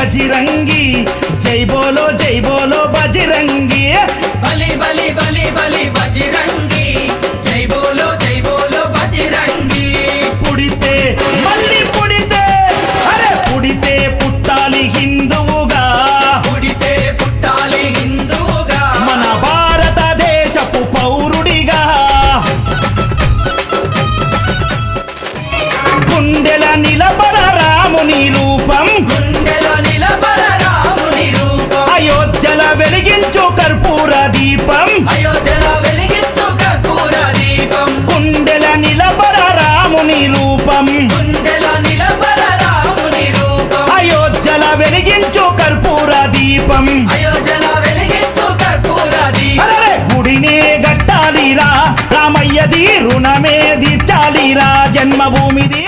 बजरंगी जय बोलो बजरंगी बली बली बली बली बजरंगी जय बोलो बजरंगी पुड़िते मल्ली पुड़िते अरे पुड़िते पुट्टाली हिंदुवुगा पुड़िते पुट्टाली हिंदुवुगा मन भारत देशपु पौरुडिगा गुंडेल निलबर रामुनि रूपं అయోధ్యల వెలిగించు కర్పూర దీపం గుండెల నిలబర రాముని రూపం అయోధ్యల వెలిగించు కర్పూర దీపం అరే గుడినే గట్టాలిరా రామయ్యది రుణమే తీర్చాలిరా జన్మభూమిది